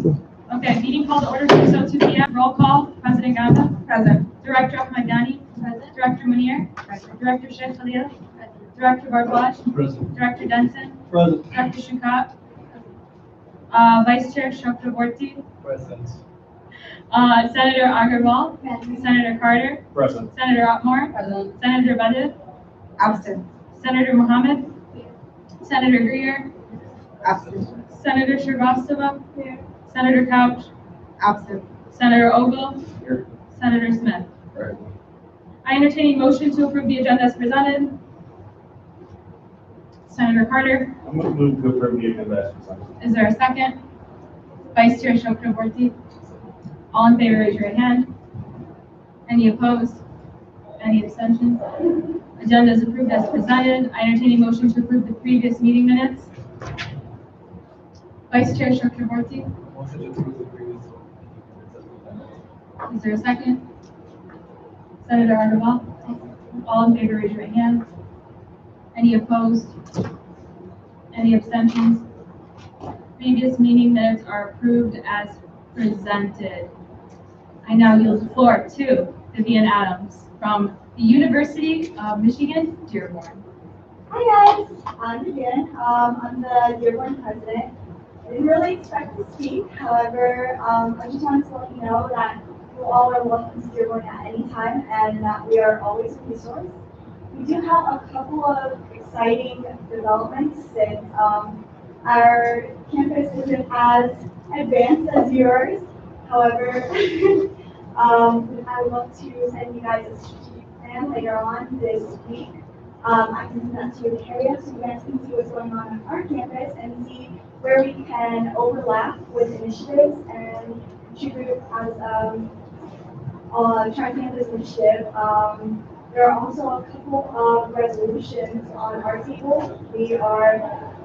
Okay, meeting called to order 6:02 p.m. Roll call. President Gamba. Present. Director Ahmadani. Present. Director Munir. Present. Director Sheikh Khalil. Director Bardwaj. Present. Director Denson. Present. Director Shukat. Vice Chair Chakraborty. Present. Senator Agarwal. Senator Carter. Present. Senator Otmore. Present. Senator Badid. Absent. Senator Mohammed. Senator Greer. Absent. Senator Shrivastava. Senator Couch. Absent. Senator Ogle. Here. Senator Smith. Right. I entertain a motion to approve the agenda as presented. Senator Carter, I'm going to move to approve the agenda as presented. is there a second? Vice Chair Chakraborty. All in favor, raise your right hand. Any opposed? Any abstentions? Agenda is approved as presented. I entertain a motion to approve the previous meeting minutes. Vice Chair Chakraborty, Motion to approve the previous. is there a second? Senator Agarwal. All in favor, raise your right hand. Any opposed? Any abstentions? Previous meeting minutes are approved as presented. I now yield the floor to Vivian Adams from the University of Michigan, Dearborn. Hi guys, I'm Vivian. I'm the Dearborn president. I didn't really expect to speak, however, I just wanted to let you know that you all are welcome to Dearborn at any time and that we are always a resource. We do have a couple of exciting developments since our campus isn't as advanced as yours. However, I would love to send you guys a strategic plan later on this week. I can send that to you in the area so you guys can see what's going on our campus and see where we can overlap with initiatives and contribute as tri-campus initiative. There are also a couple of resolutions on our table. We are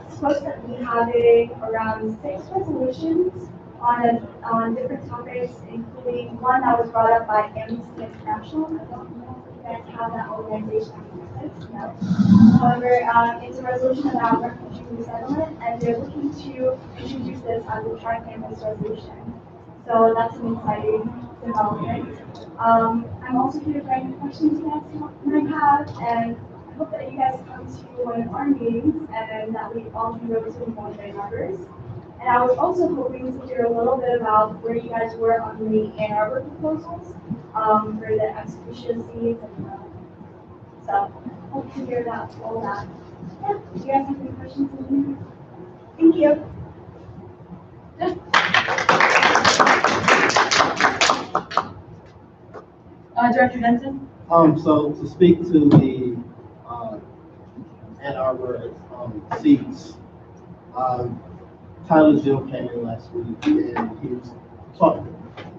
supposed to be having around 6 resolutions on different topics, including one that was brought up by Amnesty International. I don't know if you guys have that organization on campus. No. However, it's a resolution about refugee resettlement, and they're looking to introduce this as a tri-campus resolution. So that's an exciting development. I'm also here for any questions you guys might have, and I hope that you guys come to one of our meetings and that we all can go to one of their numbers. And I was also hoping to hear a little bit about where you guys were on the Ann Arbor proposals for the execution seats. So hope to hear about all that. Yeah, do you guys have any questions? Thank you. Director Denson? So to speak to the Ann Arbor seats, Tyler Jill came in last week and he was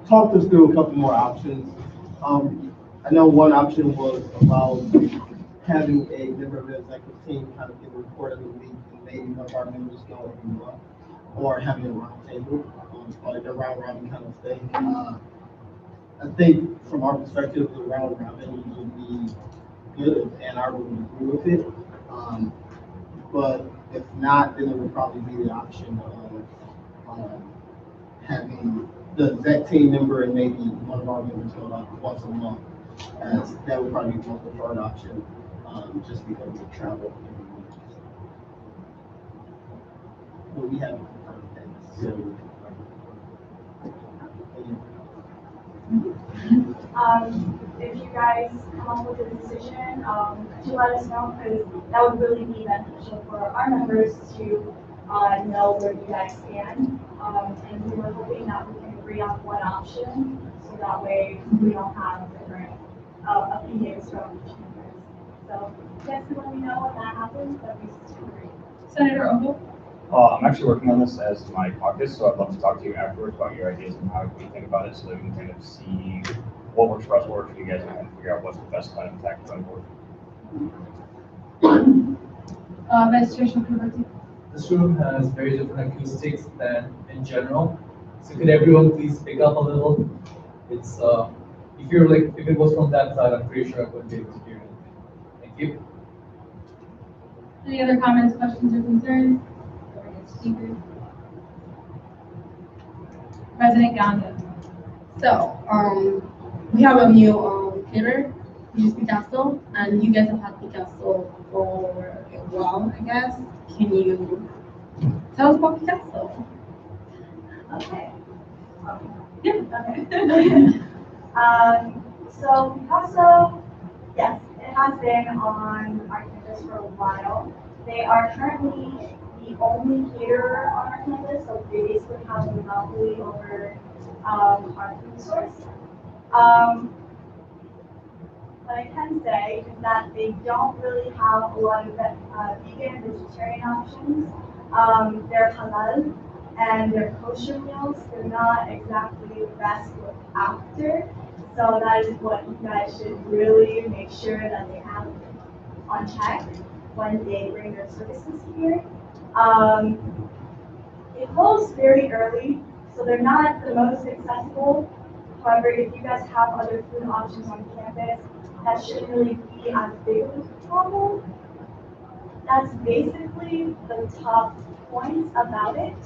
talked us through a couple more options. I know one option was about having a member of the executive team kind of give a report every week and maybe one of our members go every month, or having a round table, like a round robin kind of thing. I think from our perspective, the round robin would be good if Ann Arbor would agree with it. But if not, then it would probably be the option of having the exec team member and maybe one of our members go like once a month. As that would probably be the most preferred option, just because of travel. But we haven't confirmed that. So. If you guys come up with a decision, to let us know, because that would really be beneficial for our members to know where you guys stand. And we were hoping that we can agree on one option, so that way we don't have different opinions from each member. So you guys can let me know when that happens, that'd be great. Senator Ogle? I'm actually working on this as my caucus, so I'd love to talk to you afterwards about your ideas and how you think about it, so that we can kind of see what works for us, what works for you guys, and kind of figure out what's the best plan of attack going forward. Vice Chair Chakraborty. This room has very different acoustics than in general. So could everyone please pick up a little? It's if you're like, if it was from that side, I'm pretty sure I wouldn't be able to hear anything. Thank you. Any other comments, questions, or concerns? Speakers? President Ganga. So, we have a new caterer, which is Picasso, and you guys have had Picasso for a while, I guess. Can you tell us about Picasso? Okay. Yeah. Okay. So Picasso, yes, it has been on our campus for a while. They are currently the only caterer on our campus, so they basically have a monopoly over our food source. Um, what I can say is that they don't really have a lot of vegan and vegetarian options. They're halal and their kosher meals, they're not exactly the best looked after. So that is what you guys should really make sure that they have on check when they bring their services here. It close very early, so they're not the most accessible. However, if you guys have other food options on campus, that shouldn't really be as big of a problem. That's basically the top points about it.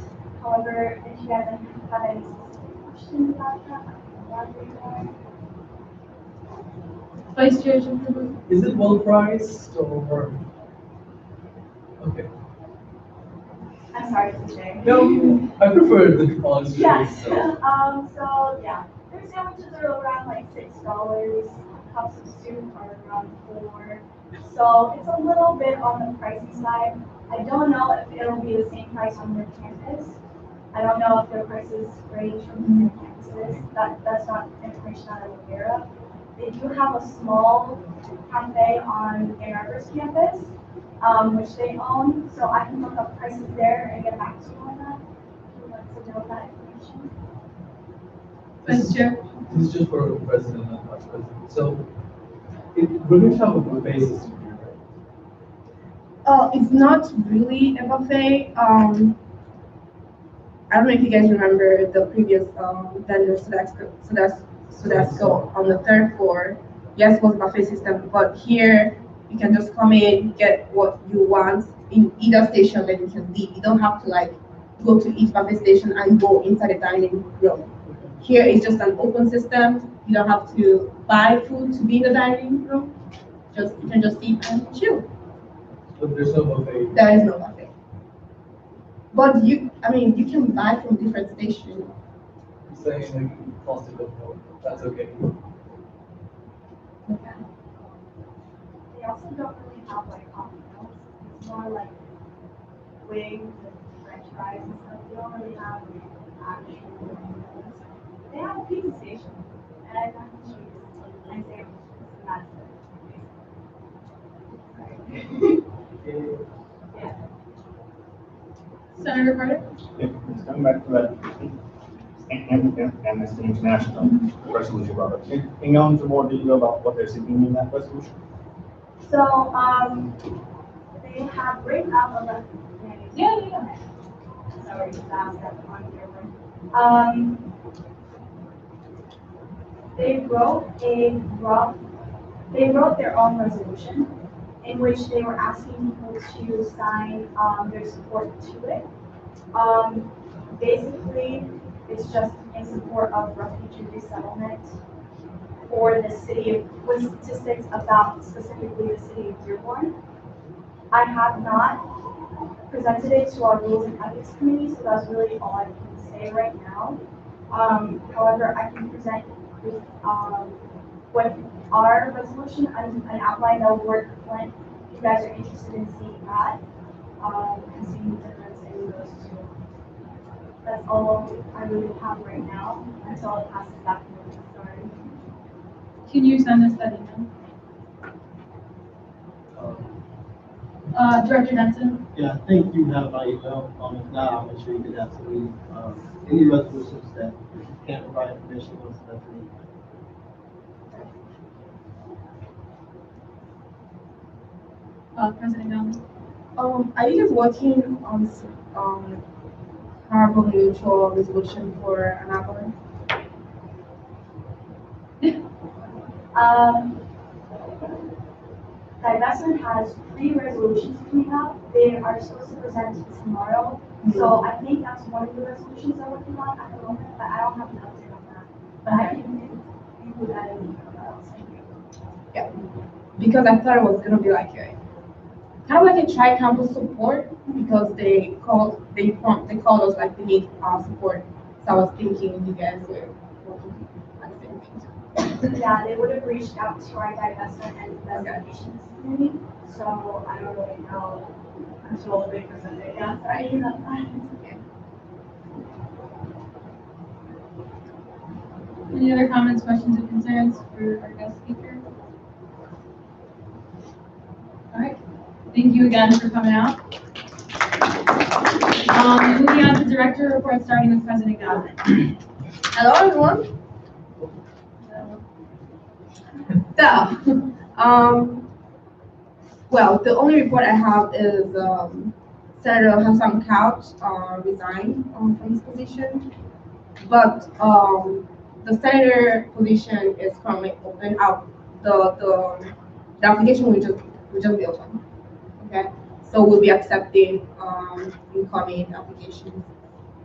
However, if you guys have any specific questions about that, I can elaborate more. Vice Chair Shinkabu. Is it well priced or? Okay. I'm sorry to say. No, I prefer the honest Yes. choice. So. So yeah, their sandwiches are around like $6. Cups of soup are around 4. So it's a little bit on the pricey side. I don't know if it'll be the same price on their campus. I don't know if their prices range from different campuses. That's not information that I'm aware of. They do have a small cafe on Ann Arbor's campus, which they own. So I can look up prices there and get back to you on that. If you'd like to know that information. Vice Chair. This is just for the president and vice president. So, we're going to have a buffet system here, right? It's not really a buffet. I don't know if you guys remember the previous vendor, Sodexo on the third floor. Yes, it was a buffet system, but here you can just come in, get what you want in either station, then you can leave. You don't have to like go to each buffet station and go inside the dining room. Here it's just an open system. You don't have to buy food to be in the dining room. Just you can just eat and chill. But there's no buffet. There is no buffet. But you can buy from different stations. I'm saying like cost of more. That's okay. They also don't really have like coffee meals. It's more like wings and French fries and stuff. They don't really have actual meals. They have a pizza station and mac and cheese and sandwiches, and that's it. Sorry. Yeah. Senator Carter. It's coming back to that Amnesty International resolution, Robert. Can you go into more detail about what they're seeking in that resolution? So, they have written up a list. Yeah. Sorry, just ask that on camera. They wrote their own resolution in which they were asking people to sign their support to it. Basically, it's just in support of refugee resettlement for the city of, with statistics about specifically the city of Dearborn. I have not presented it to our Rules and Ethics Committee, so that's really all I can say right now. However, I can present with our resolution and an outline that will work for Flint. If you guys are interested in seeing that, and seeing the difference in those two. That's all I really have right now until it passes back to the authority. Can you send us that email? Director Benson. Yeah, I think you have my email. If not, I'll make sure you get that to me. Any resolutions that can't provide information, we'll send that to me. President Ganga. Are you just working on carbon neutral resolution for an hour? Divestment has 3 resolutions coming up. They are supposed to present tomorrow. So I think that's one of the resolutions they're working on at the moment, but I don't have an update on that. But I can include that in the email that I'll send you. Yeah, because I thought it was gonna be like a kind of like a tri-campus support because they called us like they need our support. So I was thinking you guys were working on the same thing. Yeah, they would have reached out to our divestment and investigations committee, so I don't really know until they present it. Yeah, sorry. Any other comments, questions, or concerns for our guest speaker? All right, thank you again for coming out. Moving on to director report, starting with President Galvin. Hello, everyone. So, well, the only report I have is Senator Hassan Couch resigned from his position, but the senator position is currently open out. The application will just be open. Okay, so we'll be accepting incoming applications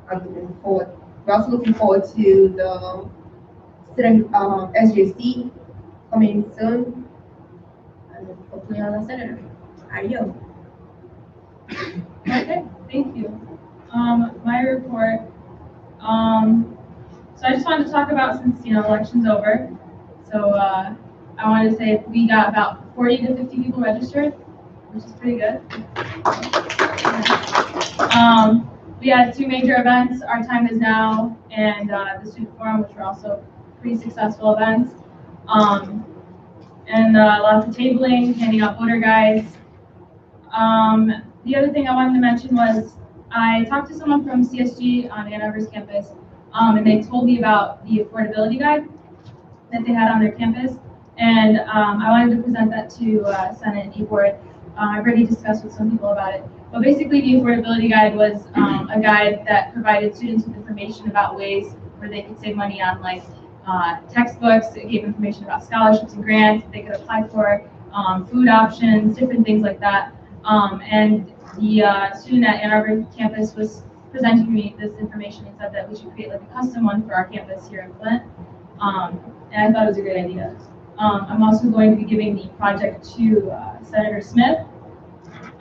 and moving forward. We're also looking forward to the student SJC coming soon, and hopefully I'm a senator. I yield. Okay, thank you. My report. So I just wanted to talk about since election's over. So I wanted to say we got about 40 to 50 people registered, which is pretty good. We had 2 major events, Our Time Is Now and the Student Forum, which were also pretty successful events. And lots of tabling, handing out voter guides. The other thing I wanted to mention was I talked to someone from CSG on Ann Arbor's campus, and they told me about the affordability guide that they had on their campus. And I wanted to present that to Senate and E-Board. I've already discussed with some people about it. But basically, the affordability guide was a guide that provided students with information about ways where they could save money on like textbooks. It gave information about scholarships and grants that they could apply for, food options, different things like that. And the student at Ann Arbor campus was presenting me this information and said that we should create like a custom one for our campus here in Flint. And I thought it was a great idea. I'm also going to be giving the project to Senator Smith,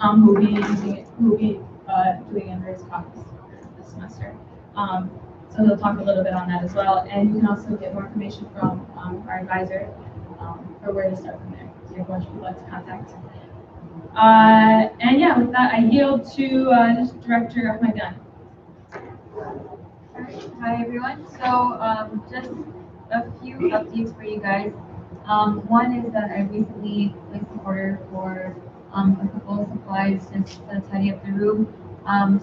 who will be using it, who will be doing it under his caucus this semester. So he'll talk a little bit on that as well. And you can also get more information from our advisor for where to start from there. So you have a bunch of people to contact. And yeah, with that, I yield to Director Ahmed Gunn. Hi everyone. So just a few updates for you guys. One is that I recently placed an order for a couple of supplies just to tidy up the room.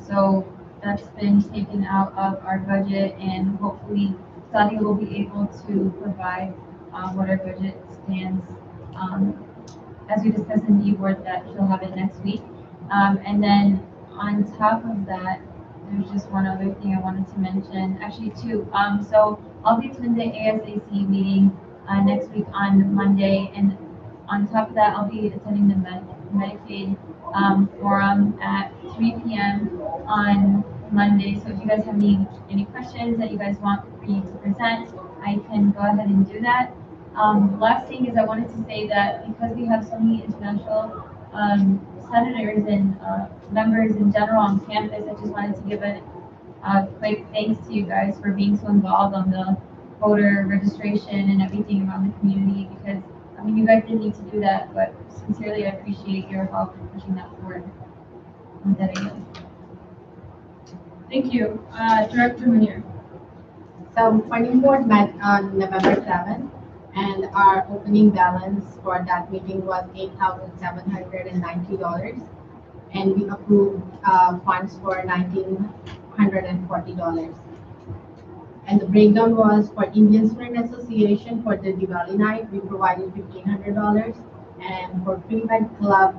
So that's been taken out of our budget, and hopefully Sadia will be able to provide what our budget stands. As we discussed in the board, that she'll have it next week. And then on top of that, there's just one other thing I wanted to mention, actually 2. So I'll be attending the ASAC meeting next week on Monday, and on top of that, I'll be attending the Medicaid forum at 3 p.m. on Monday. So if you guys have any questions that you guys want me to present, I can go ahead and do that. The last thing is I wanted to say that because we have so many international senators and members in general on campus, I just wanted to give a quick thanks to you guys for being so involved on the voter registration and everything around the community, because I mean, you guys didn't need to do that, but sincerely, I appreciate your help in pushing that forward. And that again. Thank you. Director Munir. So planning board met on November 7th, and our opening balance for that meeting was $8,790, and we approved funds for $1,940. And the breakdown was for Indian Student Association for the Diwali night, we provided $1,500. And for Pre-Med Club,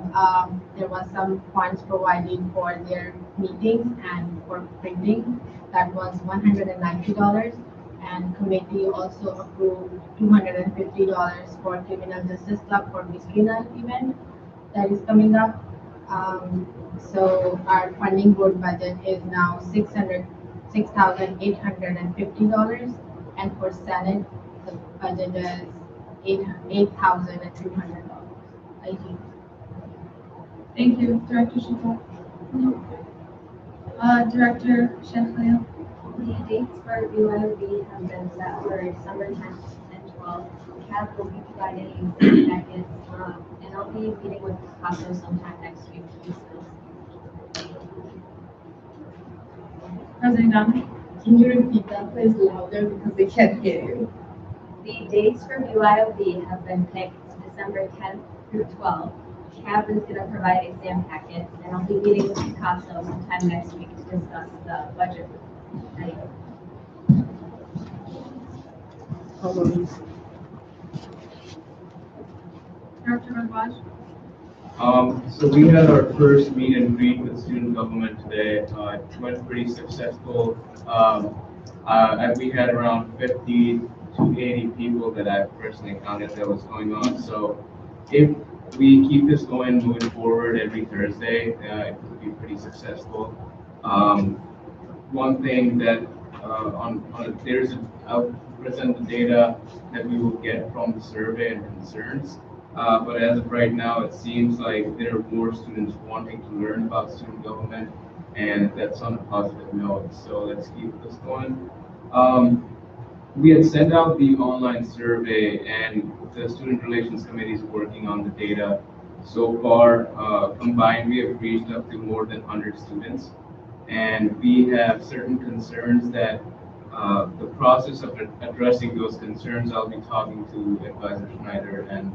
there was some funds provided for their meetings and for printing. That was $190. And committee also approved $250 for Criminal Justice Club for Mystery Night event that is coming up. So our funding board budget is now $6,850, and for Senate, the budget is $8,200. Thank you. Thank you, Director Shuka. Director Sheffield. The dates for UIOB have been set for December 10th and 12th. CAB will be providing exam packets, and I'll be meeting with Picasso sometime next week to discuss. President Donnelly. Can you repeat that please louder because they can't hear you? The dates for UIOB have been picked December 10th through 12th. CAB is going to provide exam packets, and I'll be meeting with Picasso sometime next week to discuss the budget. Director Raj. So we had our first meet and greet with student government today. It went pretty successful. And we had around 50 to 80 people that I personally counted that was going on. So if we keep this going moving forward every Thursday, it could be pretty successful. One thing that I'll present the data that we will get from the survey and concerns. But as of right now, it seems like there are more students wanting to learn about student government, and that's on a positive note. So let's keep this going. We had sent out the online survey, and the Student Relations Committee is working on the data. So far, combined, we have reached up to more than 100 students, and we have certain concerns that the process of addressing those concerns, I'll be talking to Advisor Schneider and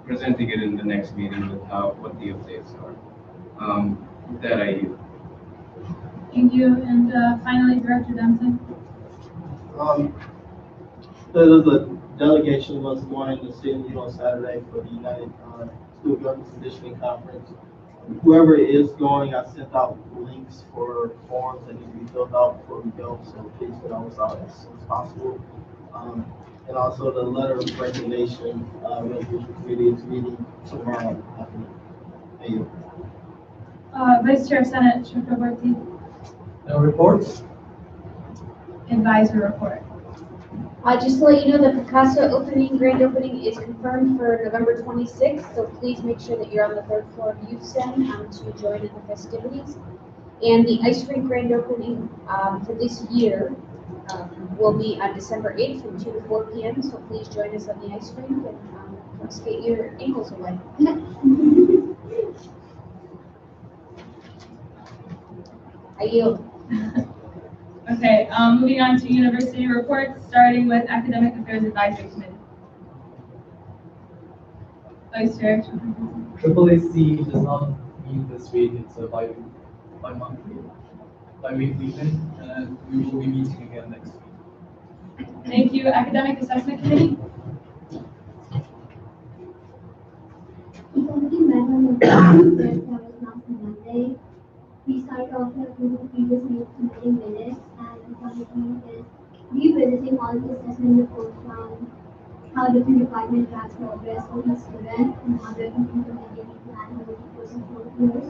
presenting it in the next meeting with what the updates are. With that, I yield. Thank you. And finally, Director Dempsey. There's a delegation was morning to Sydney on Saturday for the United School Government Conditioning Conference. Whoever is going, I sent out links for forms that need to be filled out before we go, so please fill those out as soon as possible. And also the letter of recommendation, resolution committee is meeting tomorrow afternoon. Thank you. Vice Chair of Senate Chakraborty. No reports? Advisor report. Just to let you know, the Picasso grand opening is confirmed for November 26th, so please make sure that you're on the third floor of Youth Center to join in the festivities. And the ice rink grand opening for this year will be on December 8th from 2 to 4 p.m., so please join us on the ice rink and come skate your ankles away. I yield. Okay, moving on to university reports, starting with Academic Affairs Advisory Committee. Vice Chair. AAAC does not meet this week. It's a bi-weekly thing, and we will be meeting again next week. Thank you. Academic Assessment Committee. The committee met on the that was last Monday. We started off with the previous meeting minutes, and the committee is revisiting all the assessment reports from how different departments track progress for each student and how they're implementing the plan over the course of 4 years.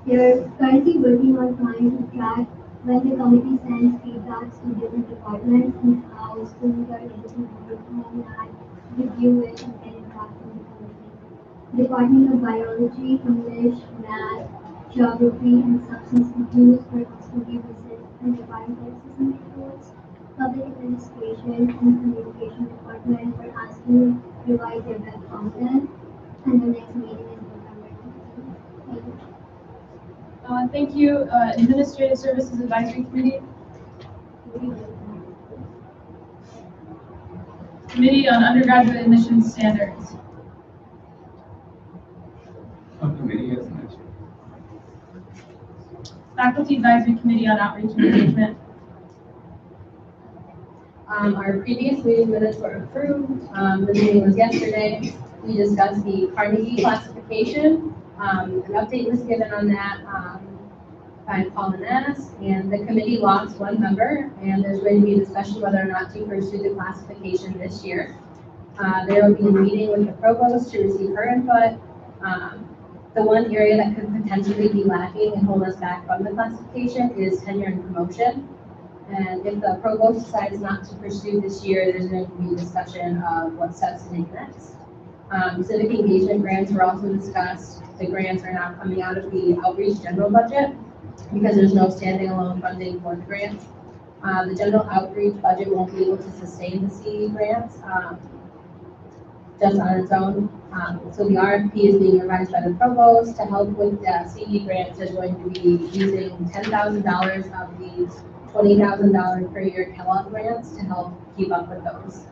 They're currently working on trying to track when the committee sends feedbacks to different departments and how students are able to work on that, review it, and get it back from the committee. Department of Biology, English, Math, Geography, and Substance Abuse were constantly visited and providing assessment reports. Public Administration and Communication Department were asked to revise their web content, and the next meeting is November 19th. Thank you. Administrative Services Advisory Committee. Committee on Undergraduate Admissions Standards. Committee has an answer. Faculty Advisory Committee on Outreach and Engagement. Our previous meeting minutes were approved. The meeting was yesterday. We discussed the Carnegie classification. An update was given on that by Paul and Annis, and the committee lost one member, and there's going to be a discussion whether or not to pursue the classification this year. They will be meeting with the provost to receive her input. The one area that could potentially be lacking and hold us back from the classification is tenure and promotion. And if the provost decides not to pursue this year, there's going to be discussion of what steps to take next. Civic engagement grants were also discussed. The grants are now coming out of the outreach general budget because there's no standing alone funding for the grants. The general outreach budget won't be able to sustain the CE grants just on its own. So the RFP is being revised by the provost to help with the CE grants. They're going to be using $10,000 of the $20,000 per year Kellogg grants to help keep up with those.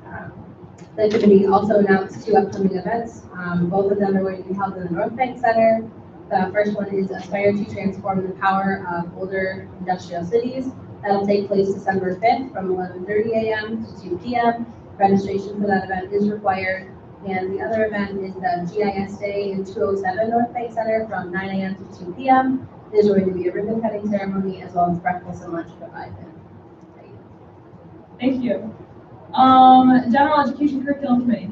The committee also announced 2 upcoming events. Both of them are going to be held in the North Bank Center. The first one is Aspire to Transform the Power of Older Industrial Cities. That'll take place December 5th from 11:30 a.m. to 2 p.m. Registration for that event is required. And the other event is the GIS Day in 207 North Bank Center from 9 a.m. to 2 p.m. There's going to be a ribbon cutting ceremony as well as breakfast and lunch provided. Thank you. General Education Curriculum Committee.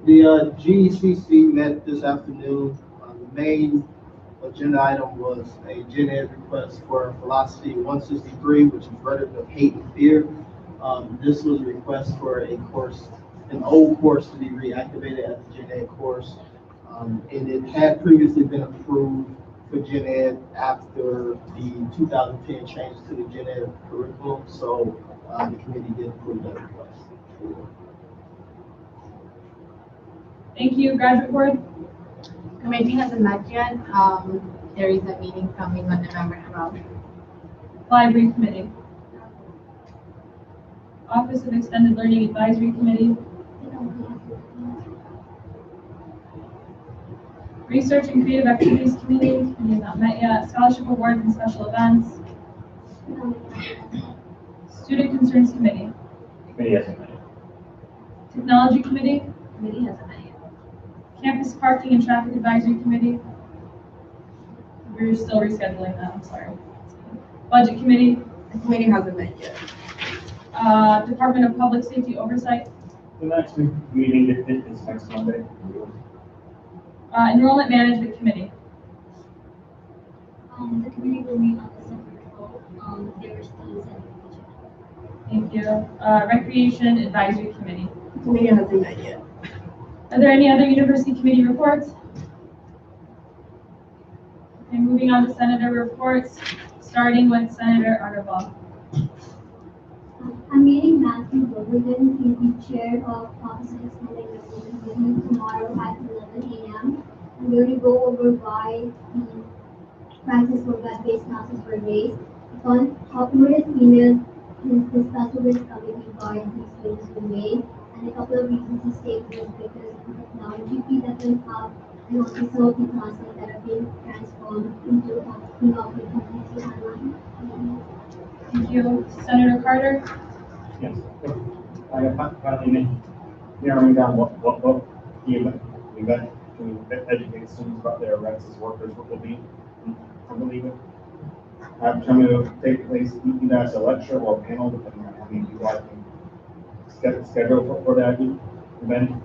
The GECC met this afternoon. The main agenda item was a Gen Ed request for Philosophy 163, which is Rhetoric of Hate and Fear. This was a request for a course, an old course, to be reactivated as a Gen Ed course. And it had previously been approved for Gen Ed after the 2010 changes to the Gen Ed curriculum. So the committee did approve that request. Thank you. Graduate Board. Committee hasn't met yet. There is a meeting coming on November 12th. Library Committee. Office of Extended Learning Advisory Committee. Research and Creative Activities Committee. Committee not met yet. Scholarship Awards and Special Events. Student Concerns Committee. Committee hasn't met yet. Technology Committee. Committee hasn't met yet. Campus Parking and Traffic Advisory Committee. We're still rescheduling that, I'm sorry. Budget Committee. The committee hasn't met yet. Department of Public Safety Oversight. The next meeting is next Monday. Enrollment Management Committee. The committee will meet on December 12th. They were still sending each other. Thank you. Recreation Advisory Committee. The committee hasn't met yet. Are there any other university committee reports? Okay, moving on to Senator reports, starting with Senator Agarwal. I'm meeting Matthew Bubbleton. He's the chair of Office of Extended Learning with me tomorrow at 11 a.m. I'm going to go over why the prices for web-based classes were raised. On numerous emails, his discussion with committee why these changes were made, and a couple of reasons he stated was because the technology fee that went up, and also some of the classes that are being transformed into being offered completely online. Thank you. Senator Carter. Yes. I have finally narrowing down what the event to educate students about their rights as workers will be. I believe it. I'm trying to take place either as a lecture or a panel, depending on how many people I can schedule for that event.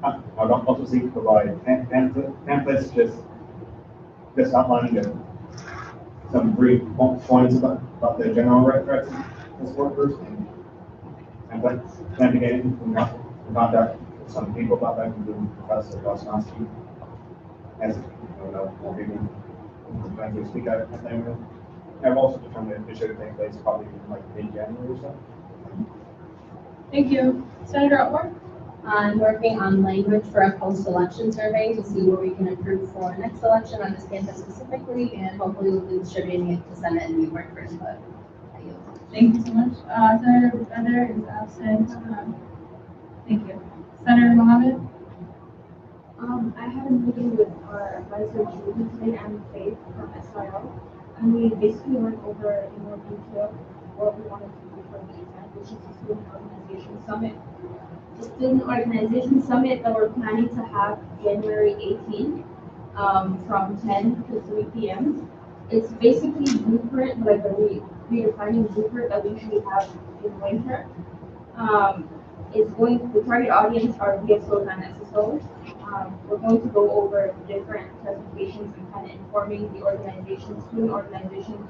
I would also seek to provide pamphlets just outlining some brief points about the general rights as workers, and plan to get in contact with some people about that, including Professor Gosnowski, as more people trying to speak at that event. I've also determined it should take place probably in like mid-January or so. Thank you. Senator Atmore. I'm working on language for a post-election survey to see where we can improve for next election on this campus specifically, and hopefully we'll be distributing it to Senate and New York for input. Thank you so much. Senator Bender is absent. Thank you. Senator Mohammed. I had a meeting with our advisor today and Faith from SIL, and we basically went over in more detail what we wanted to do for the event, which is the Student Organization Summit. The Student Organization Summit that we're planning to have January 18th from 10 to 3 p.m. It's basically blueprint, like the redefining blueprint that we usually have in winter. The target audience are VSOs and SSOs. we're going to go over different presentations and kind of informing the organizations, student organizations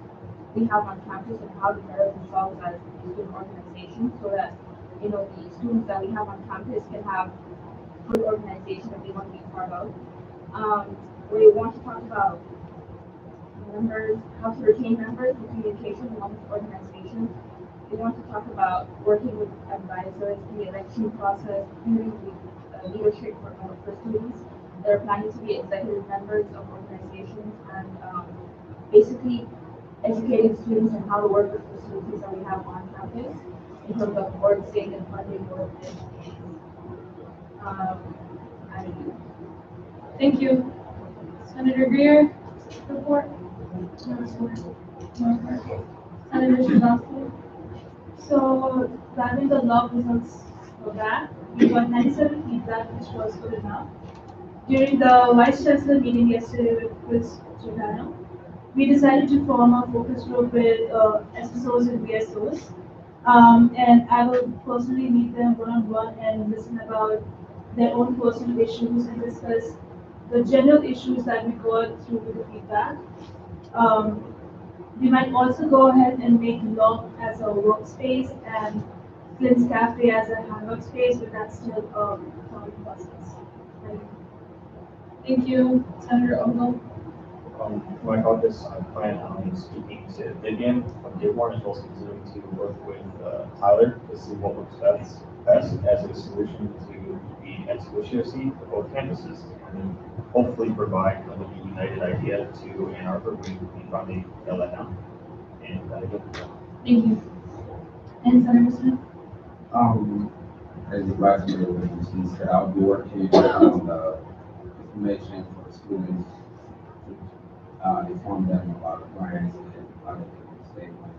we have on campus and how to better themselves as student organizations so that, the students that we have on campus can have good organization that they want to be a part of. We want to talk about members, how to retain members and communication among organizations. We want to talk about working with advisors in the election process, community leadership for students that are planning to be executive members of organizations, and basically educating students on how to work with facilities that we have on campus in terms of org state and funding work. Thank you. Senator Greer, report. Senator Shabazz. So, regarding the lab results for that, we got 97 feedback, which was good enough. During the Vice Chancellor meeting yesterday with Chris Giordano, we decided to form a focus group with SSOs and VSOs. And I will personally meet them one-on-one and listen about their own personal issues and discuss the general issues that we got through with the feedback. We might also go ahead and make Log as a workspace and Flint's Cafe as a hangout space, but that's still a thought process. Thank you, Senator Ogle. My caucus, I plan on speaking to Vivian from Dearborn as well as continuing to work with Tyler to see what works best as a solution to the SWCOC for both campuses, and then hopefully provide kind of a united idea to Ann Arbor. We finally nail that down. And Thank you. And Senator Smith? As the vice mayor said, I'll be working on the information for the students to inform them about grants and how they can save money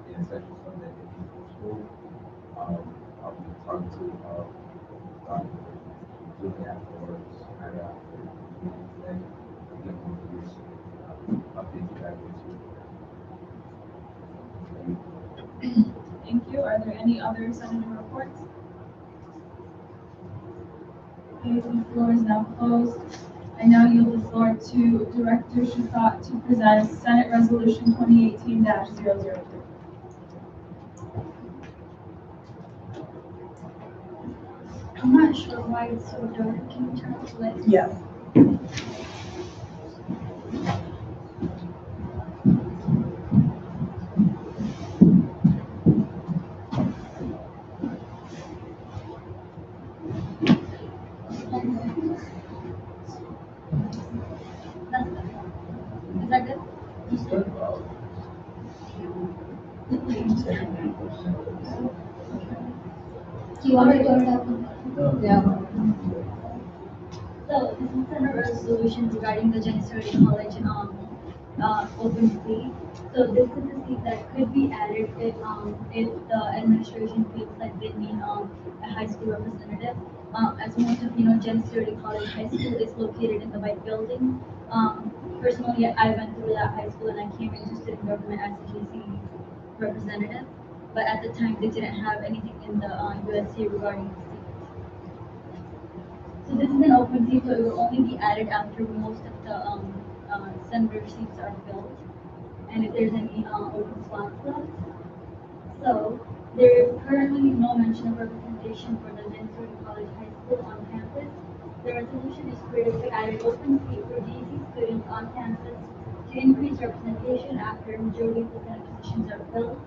in essential stuff that they need for school. I'll be talking to Julie afterwards, and after the meeting today, get more information and update you back with you. Thank you. Are there any other senator reports? Okay, the floor is now closed. I now yield the floor to Director Shufat to present Senate Resolution 2018-003. I'm not sure why it's so dark. Can you turn off the lights? Yeah. Is that good? Do you want me to go to that one? Yeah. So this is a resolution regarding the Genesee College open seat. So this is a seat that could be added if the administration feels like they need a high school representative. As most of you know, Genesee College High School is located in the White Building. Personally, I went through that high school and I came into student government as a GC representative. But at the time, they didn't have anything in the USC regarding the seat. So this is an open seat, so it will only be added after most of the senator seats are filled, and if there's any open slots left. So there is currently no mention of representation for the Genesee College High School on campus. The resolution is created to add an open seat for GC students on campus to increase representation after majority of the Senate positions are filled.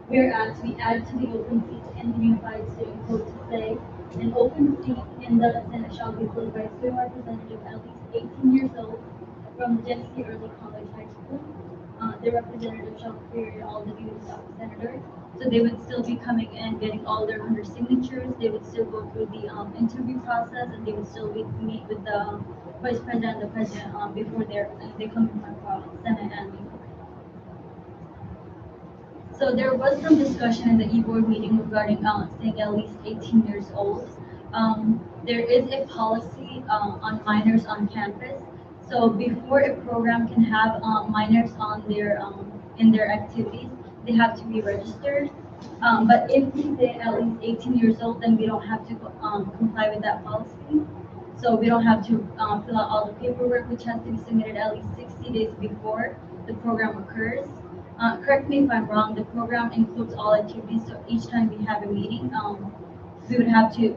Whereas we add to the open seats in the unified student code to say an open seat in the Senate shall be filled by a student representative at least 18 years old from the Genesee Early College High School. The representative shall carry all the duties of the senator. So they would still be coming in, getting all their 100 signatures. They would still go through the interview process, and they would still meet with the vice president and the president before they come in front of Senate and leave. So there was some discussion in the e-board meeting regarding saying at least 18 years old. There is a policy on minors on campus. So before a program can have minors on their in their activities, they have to be registered. But if we say at least 18 years old, then we don't have to comply with that policy. So we don't have to fill out all the paperwork, which has to be submitted at least 60 days before the program occurs. Correct me if I'm wrong, the program includes all activities, so each time we have a meeting, we would have to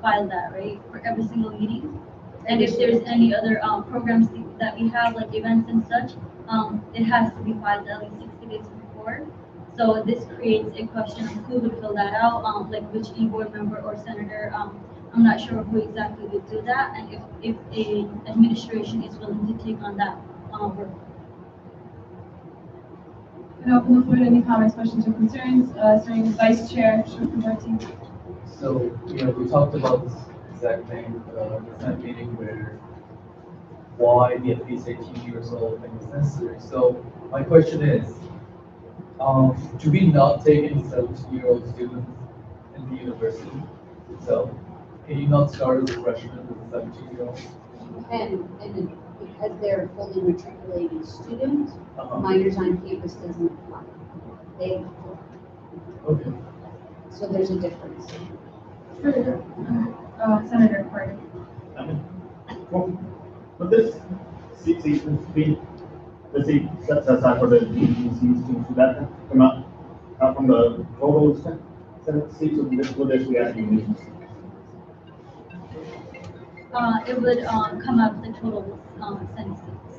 file that, right, for every single meeting? And if there's any other programs that we have, like events and such, it has to be filed at least 60 days before. So this creates a question of who would fill that out, like which e-board member or senator. I'm not sure who exactly would do that, and if a administration is willing to take on that work. And open the floor to any comments, questions, or concerns, starting with Vice Chair Chakraborty. So, we talked about this exact thing, in that meeting where why the at least 18 years old thing is necessary. So my question is, do we not take any 17-year-old students in the university itself? Can you not start as a freshman with a 17-year-old? And because they're fully matriculated students, minors on campus doesn't apply. They, Okay. so there's a difference. Senator Carter. Well, but this seat sets aside for the DEC students, would that come out from the total Senate seats, or would this be actually? It would come out of the total Senate seats.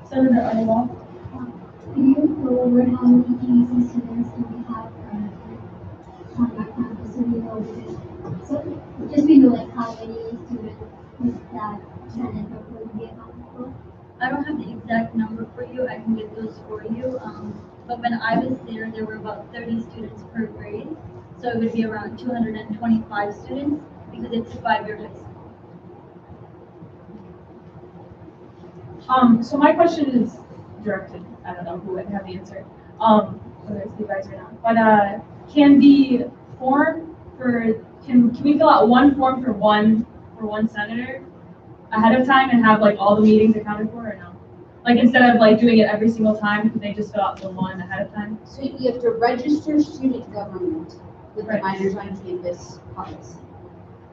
Senator Arnold. Can you go over how many DEC students do we have on our campus? So we know, just we know like how many students is that Senate will be accounted for? I don't have the exact number for you. I can get those for you. But when I was there were about 30 students per grade. So it would be around 225 students because it's a 5-year high school. So my question is directed, I don't know who would have the answer, whether it's the advisor or not. But can the form can we fill out one form for one senator ahead of time and have like all the meetings accounted for, or no? Like instead of like doing it every single time, could they just fill out the one ahead of time? So you have to register student government with the minors on campus policy.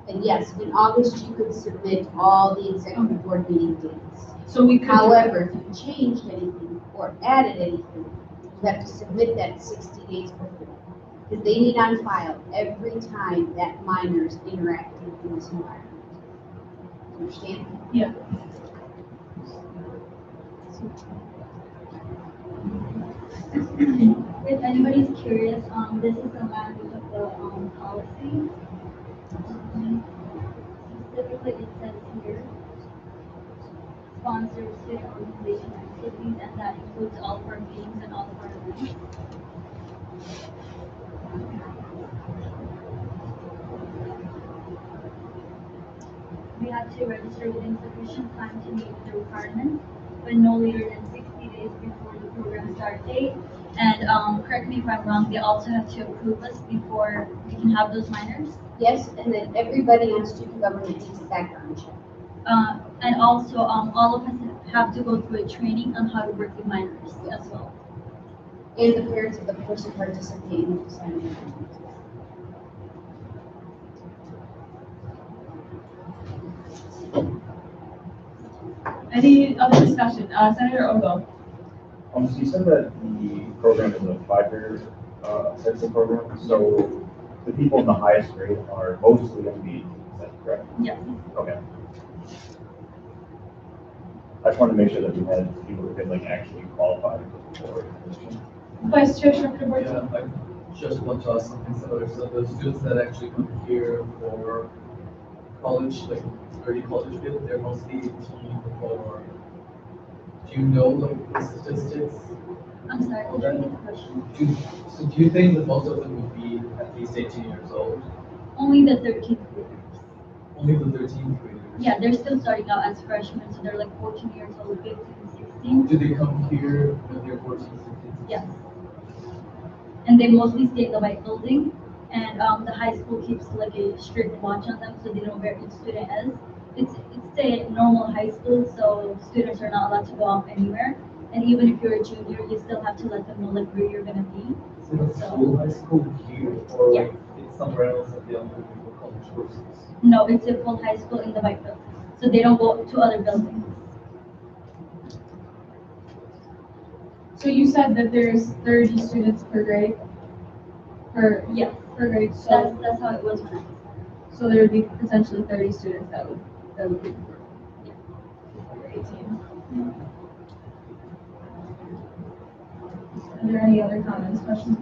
And yes, in August, you could submit all the executive board meeting dates. So we could. However, if you changed anything or added anything, you have to submit that 60 days before. Because they need on file every time that minors interacted in this environment. Understand? Yeah. If anybody's curious, this is the language of the policy. Specifically, it says here, sponsor student organization activities, and that includes all of our meetings and all of our events. We have to register within sufficient time to meet the requirements, but no later than 60 days before the program start date. And correct me if I'm wrong, they also have to approve us before we can have those minors. Yes, and then everybody on student government needs a background check. And also, all of us have to go through a training on how to work with minors as well. And the parents of the person participating in the assignment. Any other discussion? Senator Ogo. So you said that the program is a 5-year type of program, so the people in the highest grade are mostly going to be 18, is that correct? Yes. Okay. I just wanted to make sure that we had people who could like actually qualify for the position. Vice Chair Chakraborty. Yeah, I just want to ask something similar. So the students that actually come here for college, like early college bit, they're mostly 18 or do you know like the statistics? I'm sorry, of did that? you repeat the question? Do you think that most of them would be at least 18 years old? Only the 13th graders. Only the 13th graders? Yeah, they're still starting out as freshmen, so they're like 14 years old, 15, 16. Do they come here when they're 14, 16? Yes. And they mostly stay in the white building, and the high school keeps like a strict watch on them, so they know where each student is. It's a normal high school, so students are not allowed to go off anywhere. And even if you're a junior, you still have to let them know like where you're gonna be. Is it a full high school here, or like it's somewhere else at the other people college? courses? No, it's a full high school in the White Building, so they don't go to other buildings. So you said that there's 30 students per grade? Yes. Per grade, so, That's how it was when I was. so there would be potentially 30 students that would be for 18. Are there any other comments, questions?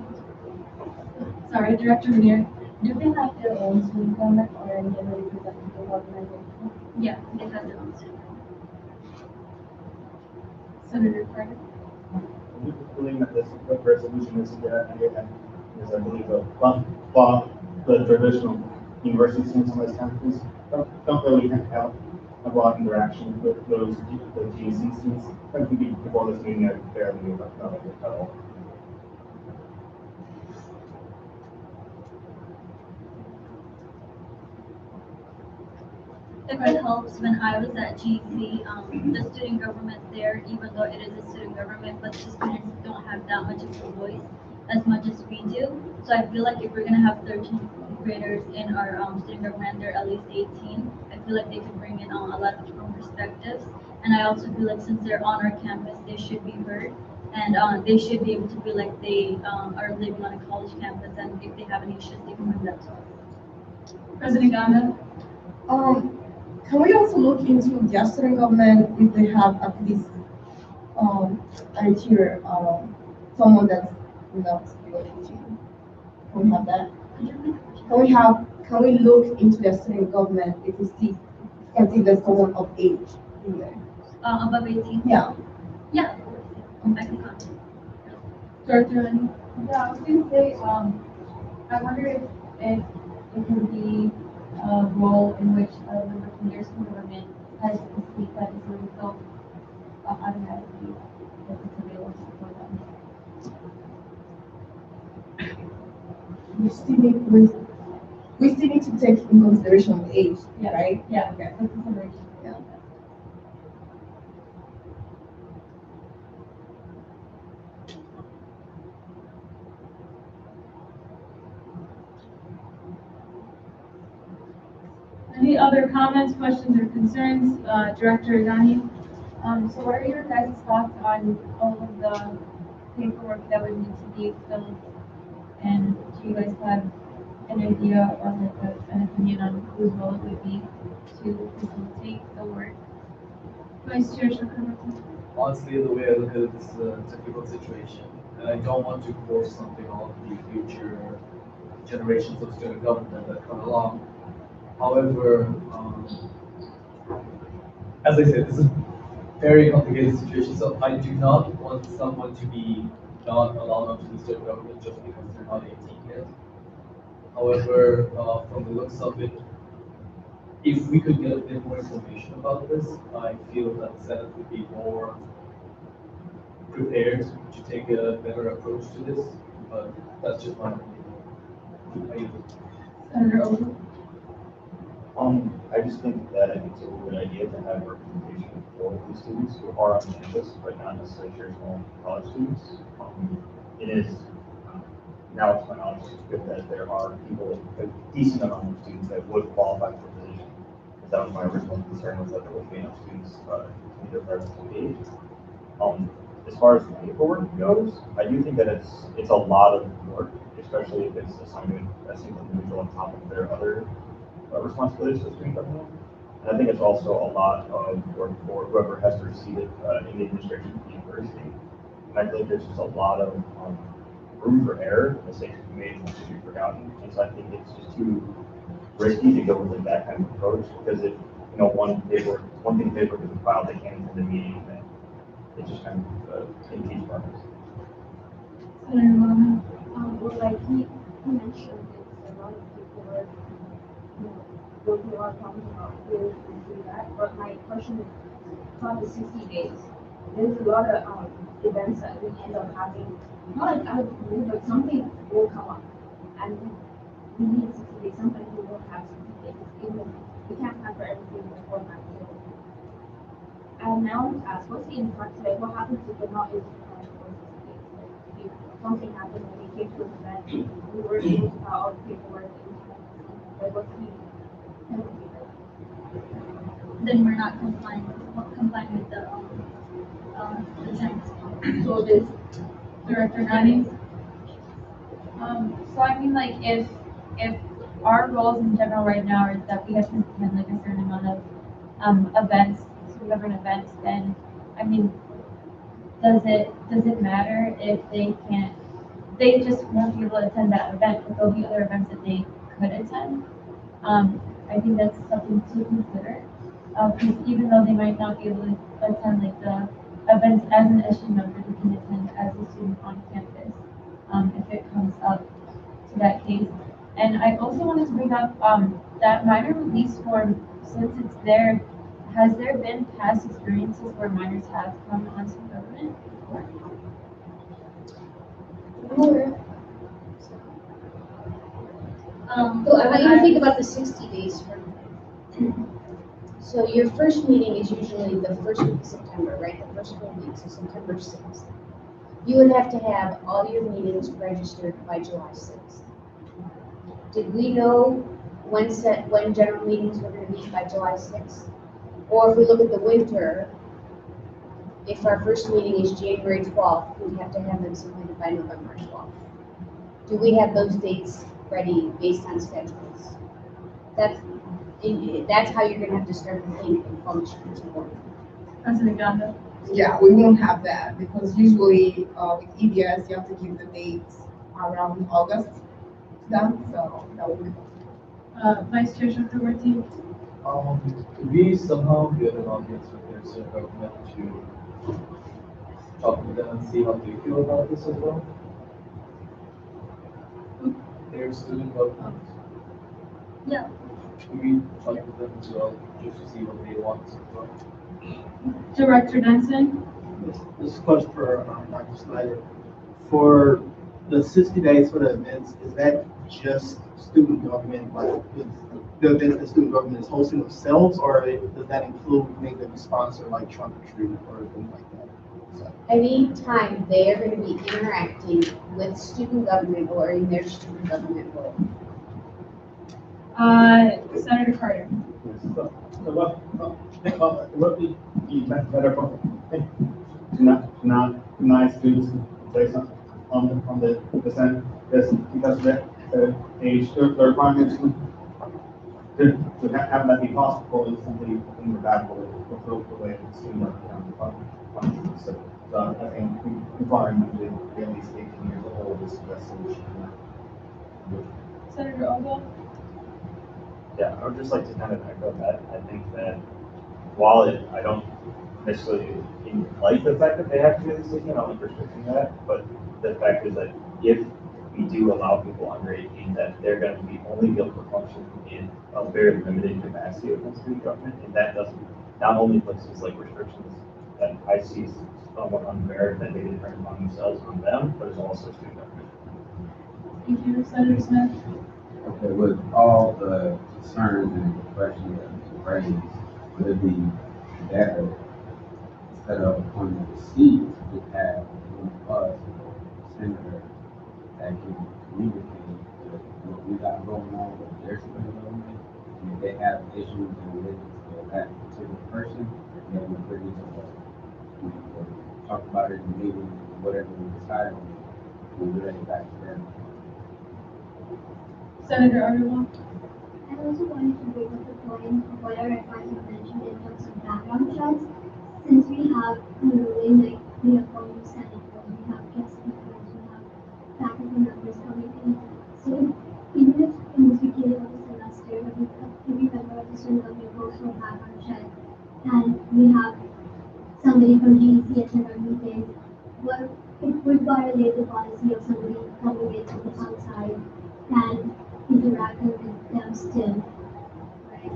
Sorry, Director Muneer. Do they have their own student government or any other representative organization? Yeah, they have their own student. Senator Carter. We believe that this resolution is, I believe, the traditional university students on this campus don't really have a lot of interaction with the GC students. I think before this meeting, I barely knew about it at all. If it helps, when I was at GC, the student government there, even though it is a student government, but the students don't have that much of a voice as much as we do. So I feel like if we're gonna have 13 graders in our student government, they're at least 18. I feel like they could bring in a lot of different perspectives. And I also feel like since they're on our campus, they should be heard. And they should be able to feel like they are living on a college campus, and if they have any issues, they can bring that to us. President Ganda. Can we also look into the student government if they have at least an interior, someone that's not below 18? Can we have that? Can we look into the student government if we see, can see there's someone of age in there? Above 18? Yeah. Yeah. I can contact. Director Lenny. Yeah, I was gonna say, I wonder if it could be a role in which a member from their school government has a seat that is really filled automatically if it's available for them. We still need to take in consideration the age, Yeah. right? Yeah. Okay. That's consideration. Yeah. Any other comments, questions, or concerns? Director Agani? So what are your guys' thoughts on all of the paperwork that would need to be filled? And do you guys have an idea or like an opinion on whose role it would be to facilitate the work? Vice Chair Chakraborty. Honestly, the way I look at it, this is a difficult situation, and I don't want to force something on the future generations of student government that come along. However, as I said, this is a very complicated situation, so I do not want someone to be not allowed onto the student government just because they're not 18 yet. However, from the looks of it, if we could get a bit more information about this, I feel that the Senate would be more prepared to take a better approach to this, but that's just my opinion. Senator Ogle. I just think that it's a really good idea to have representation for the students who are on campus, but not necessarily traditional college students. It is, now it's my knowledge, it's good that there are people, a decent amount of students that would qualify for the position. Because that was my original concern, was that there would be enough students to meet their parental age. As far as the paperwork goes, I do think that it's a lot of work, especially if it's assigned to a single individual on top of their other responsibilities for the student government. And I think it's also a lot of work for whoever has to receive it in the administration of the university. And I feel like there's just a lot of room for error, mistakes to be made, and to be forgotten. And so I think it's just too risky to go with that kind of approach, because if one thing paperwork isn't filed, they can't attend the meeting, then it just kind of impedes progress. Senator Mohammed. Well, like he mentioned, it's a lot of paperwork, what we are talking about here and do that. But my question is, about the 60 days. There's a lot of events that we end up having, not like out of the blue, but something will come up. And we need 60 days. Sometimes we will have 60 days. Even we can't plan for everything beforehand. And now to ask, what's the impact? Like, what happens if we're not able to plan for 60 days? Like, if something happened when we came to an event, we were able to file all the paperwork in time. Like, what's the then we're not complying with the terms. So this Director Nani? So I mean, like, if our roles in general right now are that we have to attend like a certain amount of events, so government events, then I mean, does it matter if they can't? They just won't be able to attend that event, but there'll be other events that they could attend. I think that's something to consider. Because even though they might not be able to attend like the events as an SU member, they can attend as a student on campus if it comes up to that case. And I also wanted to bring up that minor release form, since it's there, has there been past experiences where minors have come onto government before? So I want you to think about the 60 days from. So your first meeting is usually the first week of September, right? The first full week, so September 6th. You would have to have all your meetings registered by July 6th. Did we know when general meetings were going to be by July 6th? Or if we look at the winter, if our first meeting is January 12th, we'd have to have them submitted by November 12th. Do we have those dates ready based on schedules? That's how you're gonna have to start to think and function as a board. President Ganda? Yeah, we won't have that because usually with EBS, you have to give the dates around August to them, so that will be. Vice Chair Chakraborty? Could we somehow get an audience with their student government to talk to them and see how they feel about this as well? Their student government? Yeah. Could we talk to them as well, just to see what they want as well? Director Benson? This is a question for Dr. Snyder. For the 60 days for the events, is that just student government, like the events that student government is hosting themselves, or does that include things that we sponsor, like trunk or treat or things like that? So, Anytime they are going to be interacting with student government or in their student government role. Senator Carter? What would be better for, to not deny students based on the percent, because the age, the requirements to have that be possible is simply incompatible with the way the student functions. So I think requiring them to be at least 18 years old is the best solution. Senator Ogle? Yeah, I would just like to kind of echo that. I think that while I don't necessarily like the fact that they have to do this, I'm not restricting that, but the fact is that if we do allow people under 18, that they're going to be only be able to function in a very limited capacity within student government, and that doesn't not only places like restrictions that I see somewhat unfair that they didn't bring upon themselves on them, but it's also student government. Thank you, Senator Smith. Okay, with all the concerns and questions that you raised, would it be better instead of appointing the seat to have one of us, senator, that can communicate with what we got going on with their student government, and if they have issues in relation to that particular person, then we bring it to us. We can talk about it in the meeting, whatever we decide on, we'll bring it back to them. Senator Arnold? I also wanted to bring up the point of what our advisor mentioned in terms of background checks. Since we have enrolling, like we have former senators, we have guest speakers, we have faculty members coming in. So even if in the beginning of the semester, every member of the student government goes through a background check, and we have somebody from GEC attend our meeting, well, it would violate the policy of somebody coming in from the outside and interacting with them still. Right?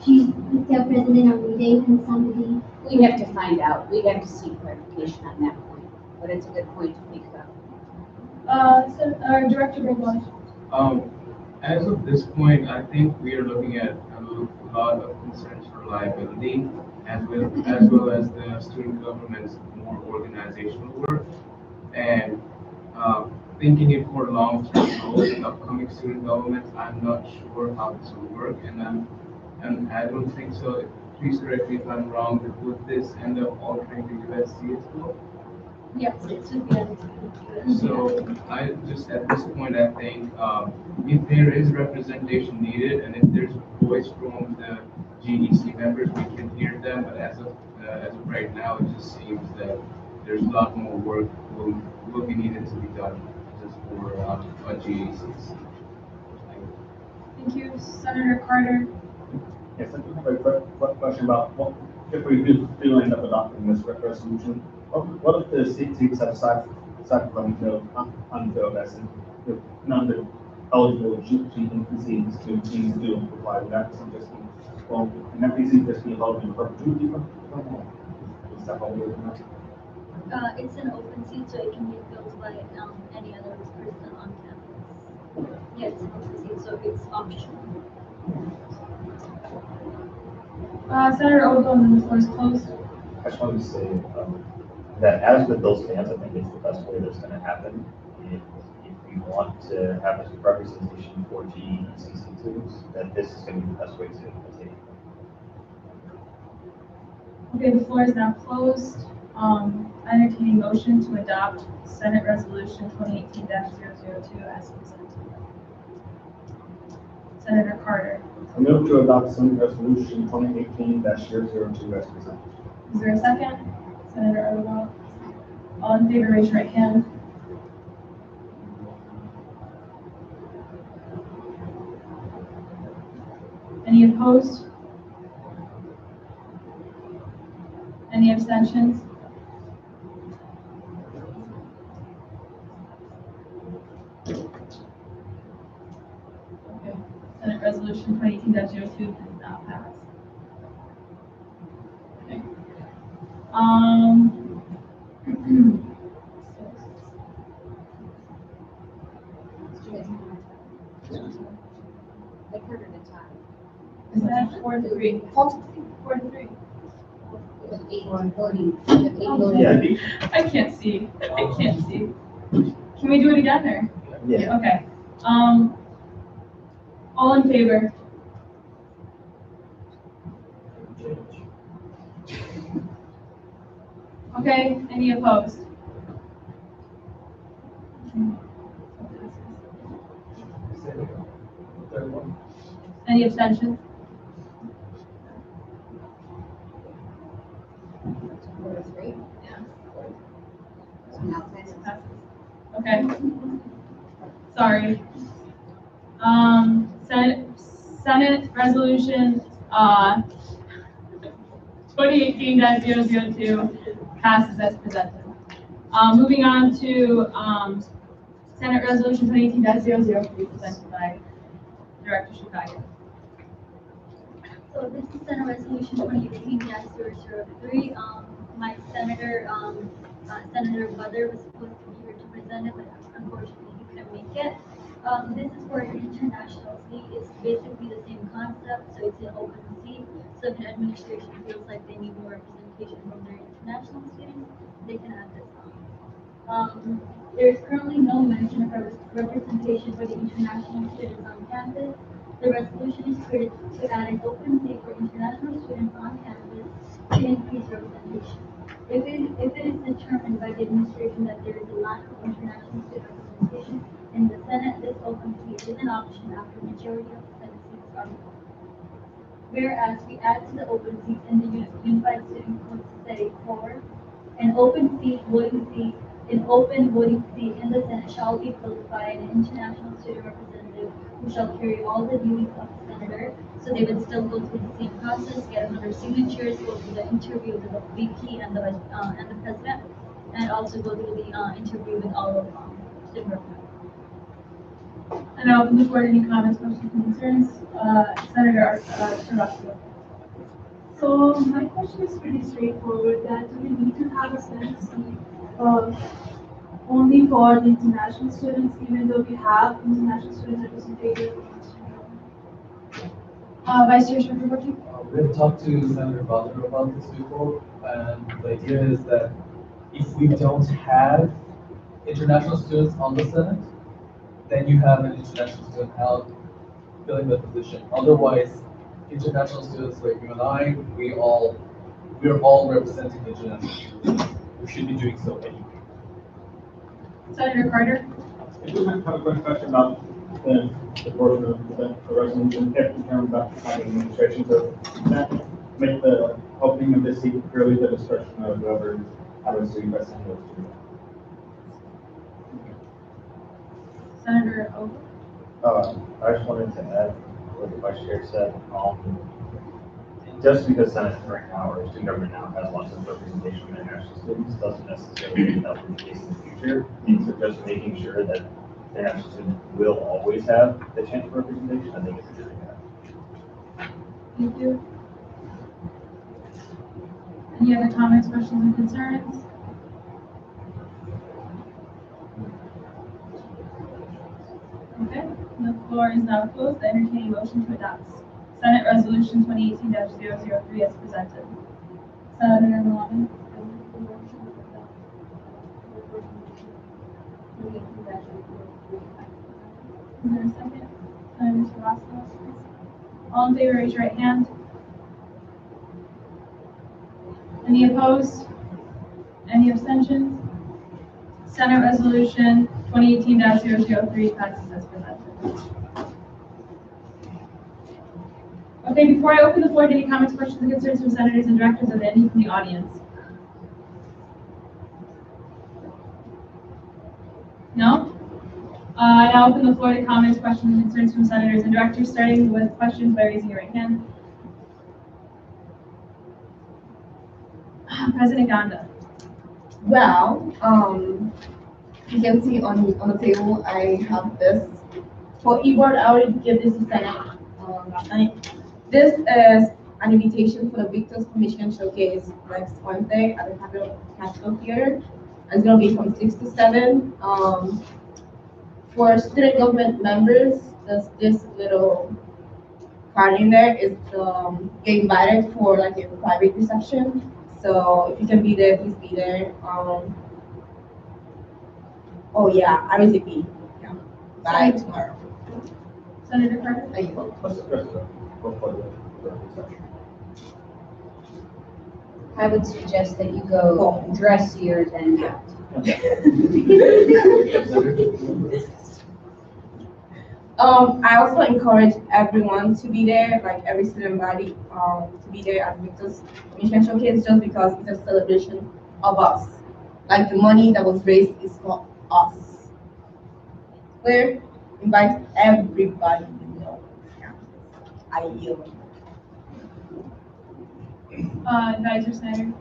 If they're present in our meeting and somebody. We'd have to find out. We'd have to seek clarification on that point. But it's a good point to think about. Director Gregg. As of this point, I think we are looking at a lot of concerns for liability, as well as the student government's more organizational work, and thinking it for long-term goals in upcoming student governments. I'm not sure how this will work, and I'm and I don't think so. Please correct me if I'm wrong, but would this end up altering the USC as well? Yes, it should be added to the So I just, at this point, I think if there is representation needed and if there's voice from the GEC members, we can hear them. But as of right now, it just seems that there's a lot more work will be needed to be done just for GECs. Thank you, Senator Carter. Yes, I do have a quick question about what, if we do end up adopting this resolution, what if the seats set aside for unfilled as in, if none of the eligible GEC students do apply, would that just be, well, and that PC just be held in perpetuity from is that all we're doing? It's an open seat, so it can be filled by any other person on campus. Yeah, it's an open seat, so it's optional. Senator Odom, the floor is closed. I just wanted to say that as with those fans, I think it's the best way that's going to happen. If we want to have a representation for GECC students, that this is going to be the best way to attain. Okay, the floor is now closed. Entertaining motion to adopt Senate Resolution 2018-002 as presented. Senator Carter. I move to adopt Senate Resolution 2018-002 as presented. Is there a second? Senator Arvell. All in favor, raise your right hand. Any opposed? Any abstentions? Okay, Senate Resolution 2018-02 does not pass. Okay. Is that 4-3? 4-3. I can't see. I can't see. Can we do it again or? Yeah. Okay. All in favor? Okay, any opposed? Any abstentions? Okay. Sorry. Senate Resolution 2018-002 passes as presented. Moving on to Senate Resolution 2018-003 presented by Director Chicago. So this is Senate Resolution 2018-003. My senator, Senator Butler was supposed to be here to present it, but unfortunately he couldn't make it. This is for an international seat. It's basically the same concept, so it's an open seat. So if an administration feels like they need more representation from their international students, they can add this on. There is currently no mention of representation for the international students on campus. The resolution is created to add an open seat for international students on campus to increase representation. If it is determined by the administration that there is a lack of international student representation in the Senate, this open seat is an option after the majority of the Senate seats are filled. Whereas we add to the open seats in the Unified Student Code to say for an open voting seat in the Senate shall be filled by an international student representative who shall carry all the duties of the senator. So they would still go through the same process, get 100 signatures, go through the interview with the VP and the president, and also go through the interview with all of student representatives. And I'll open the floor to any comments, questions, concerns. Senator Arvell. So my question is pretty straightforward, that do we need to have a Senate seat only for the international students, even though we have international students represented? Vice Chair Shrimpton. We have talked to Senator Butler about this before, and the idea is that if we don't have international students on the Senate, then you have an international student out filling the position. Otherwise, international students like you and I, we're all representing international students. We should be doing so anyway. Senator Carter? I do have a quick question about the portion of the resolution, if determined by the administration, so that make the opening of this seat purely the discretion of whoever I was doing best in those two. Senator Ogle? I just wanted to add what the vice chair said. Just because Senate right now or student government now has lots of representation of international students doesn't necessarily mean that will be the case in the future. So just making sure that international students will always have the chance for representation, I think is a good thing. Thank you. Any other comments, questions, and concerns? Okay, the floor is now closed. I entertain a motion to adopt Senate Resolution 2018-003 as presented. Senator Malone. Is there a second? Mr. Roscoe. All in favor, raise your right hand. Any opposed? Any abstentions? Senate Resolution 2018-003 passes as presented. Okay, before I open the floor to any comments, questions, and concerns from senators and directors, are there any from the audience? No? I now open the floor to comments, questions, and concerns from senators and directors, starting with questions by raising your right hand. President Gonda. Well, you can see on the table, I have this. For e-board, I already give this to Senate last night. This is an invitation for the Victors for Michigan Showcase next Wednesday at the Capitol Theater. It's gonna be from 6 to 7. For student government members, there's this little card in there. It's get invited for like a private reception. So if you can be there, please be there. Oh yeah, RSVP. Yeah. By tomorrow. Senator Carter? What's the rest of it before the reception? I would suggest that you go dressier than that. I also encourage everyone to be there, like every student body, to be there at Victor's Michigan Showcase, just because it's a celebration of us. Like the money that was raised is for us. We invite everybody you know. I yield. Advisor Snyder.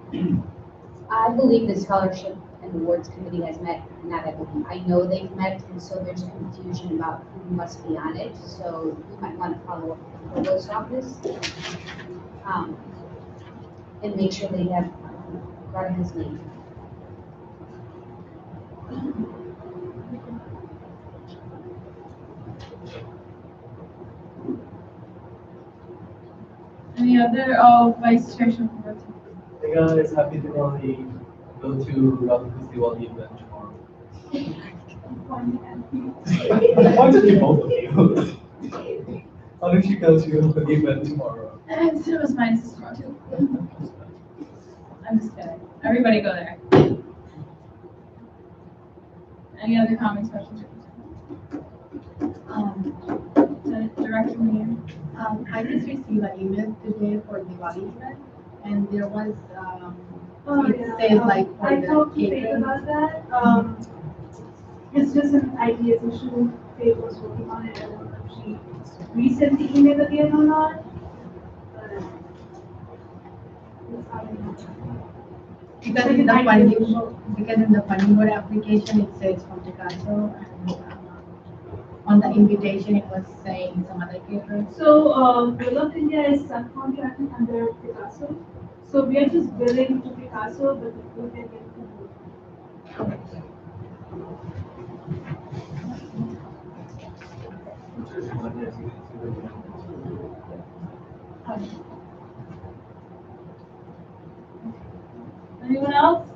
I believe the Scholarship and Awards Committee has met, not I believe, I know they've met, and so there's confusion about who must be on it, so you might want to follow up with the provost office. And make sure they have brought his name. Any other? Vice Chair Shumpert. Hey guys, happy Diwali. Go to Radha Diwali event tomorrow. Why did you both of you? How did she go to the event tomorrow? And so was mine tomorrow too. I'm just kidding. Everybody go there. Any other comments, questions, or concerns? Director Mayor. I just received an email today for Diwali event, and there was, it says like for I the talked to Faith catering. about that. It's just an idea, so she Faith was working on it. I don't know if she resent the email again or not. But that's how I know. Because in the funding board application, it says from Picasso, and on the invitation, it was saying some other caterer. So, Bullock India is subcontracting under Picasso. So we are just billing to Picasso, but the food they get to Bullock. Anyone else?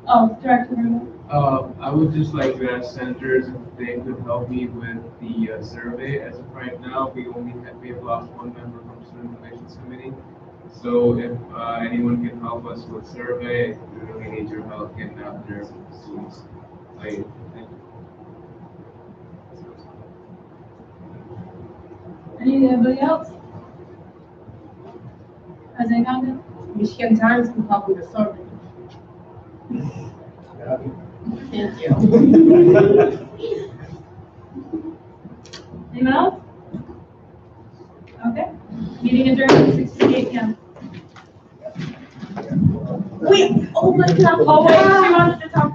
Oh, Director Mayor. I would just like to ask senators if they could help me with the survey. As of right now, we have lost one member from Student Relations Committee. So if anyone can help us with survey, we really need your help getting out there with students. Thank you. Anybody else? President Congan? Michigan Times can help with the survey. Thank you. Anyone else? Okay, meeting adjourned at 6:58 p.m. Wait, oh my God. Oh, wait, she wanted to talk.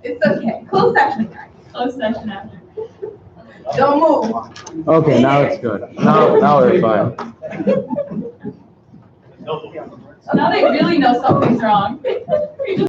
It's okay. Closed session, guys. Closed session after. Don't move. Okay, now it's good. Now we're fine. Now they really know something's wrong.